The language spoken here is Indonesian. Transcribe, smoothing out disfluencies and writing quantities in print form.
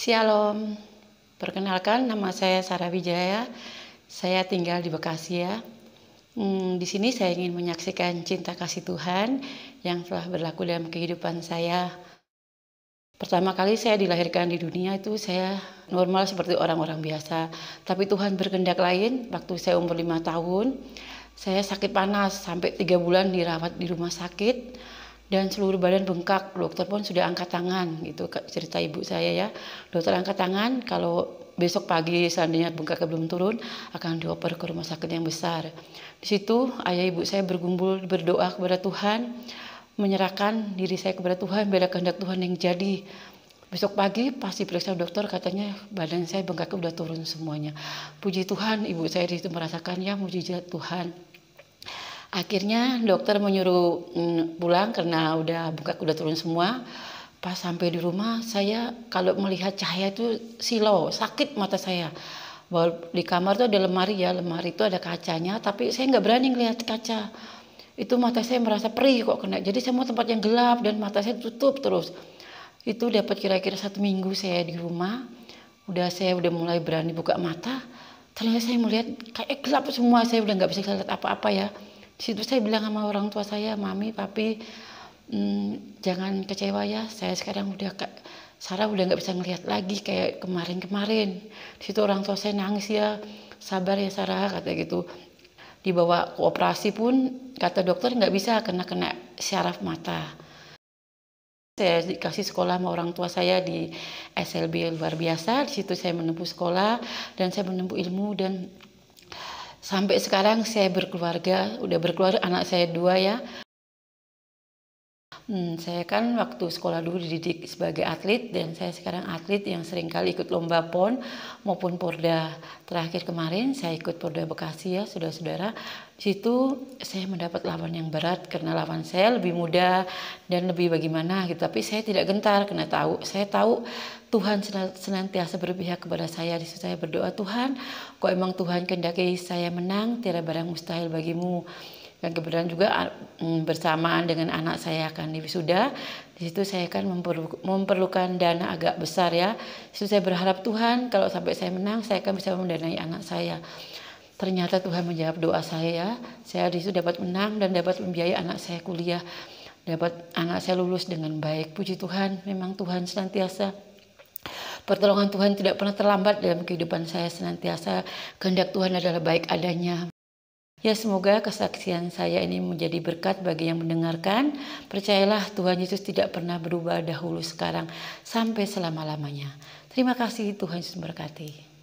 Shalom, perkenalkan nama saya Sarah Wijaya. Saya tinggal di Bekasi ya. Di sini saya ingin menyaksikan cinta kasih Tuhan yang telah berlaku dalam kehidupan saya. Pertama kali saya dilahirkan di dunia itu saya normal seperti orang-orang biasa. Tapi Tuhan berkehendak lain. Waktu saya umur 5 tahun, saya sakit panas sampai 3 bulan dirawat di rumah sakit. Dan seluruh badan bengkak, dokter pun sudah angkat tangan, gitu cerita ibu saya ya. Dokter angkat tangan, kalau besok pagi seandainya bengkaknya belum turun, akan dioper ke rumah sakit yang besar. Di situ ayah ibu saya bergumul berdoa kepada Tuhan, menyerahkan diri saya kepada Tuhan, biar kehendak Tuhan yang jadi. Besok pagi pasti periksa dokter, katanya badan saya bengkaknya udah turun semuanya. Puji Tuhan, ibu saya di situ merasakan ya mujizat Tuhan. Akhirnya dokter menyuruh pulang karena bengkak udah turun semua. Pas sampai di rumah saya kalau melihat cahaya itu silau, sakit mata saya. Di kamar tuh ada lemari ya, lemari itu ada kacanya, tapi saya nggak berani ngelihat kaca. Itu mata saya merasa perih kok kena. Jadi saya mau tempat yang gelap dan mata saya tutup terus. Itu dapat kira-kira 1 minggu saya di rumah. Saya udah mulai berani buka mata. Ternyata saya melihat kayak gelap semua, saya udah nggak bisa lihat apa-apa ya. Di situ saya bilang sama orang tua saya, Mami, Papi, jangan kecewa ya. Saya sekarang Sarah udah nggak bisa ngelihat lagi kayak kemarin-kemarin. Di situ orang tua saya nangis ya, sabar ya Sarah, kata gitu. Dibawa ke operasi pun kata dokter nggak bisa karena kena syaraf mata. Saya dikasih sekolah sama orang tua saya di SLB luar biasa. Di situ saya menempuh sekolah dan saya menempuh ilmu dan sampai sekarang saya berkeluarga, udah berkeluarga, anak saya 2 ya. Saya kan waktu sekolah dulu dididik sebagai atlet dan saya sekarang atlet yang sering kali ikut lomba PON maupun Porda. Terakhir kemarin saya ikut Porda Bekasi ya, saudara-saudara. Di situ saya mendapat lawan yang berat karena lawan saya lebih muda dan lebih bagaimana gitu. Tapi saya tidak gentar karena saya tahu Tuhan senantiasa berpihak kepada saya. Di situ saya berdoa, Tuhan, kok emang Tuhan kehendaki saya menang, tiada barang mustahil bagimu. Dan kebetulan juga bersamaan dengan anak saya akan diwisuda. Di situ saya kan memerlukan dana agak besar ya. Di situ saya berharap Tuhan kalau sampai saya menang, saya akan bisa mendanai anak saya. Ternyata Tuhan menjawab doa saya. Saya di situ dapat menang dan dapat membiayai anak saya kuliah. Dapat anak saya lulus dengan baik. Puji Tuhan, memang Tuhan senantiasa. Pertolongan Tuhan tidak pernah terlambat dalam kehidupan saya, senantiasa kehendak Tuhan adalah baik adanya. Ya, semoga kesaksian saya ini menjadi berkat bagi yang mendengarkan. Percayalah Tuhan Yesus tidak pernah berubah dahulu, sekarang, sampai selama-lamanya. Terima kasih, Tuhan Yesus memberkati.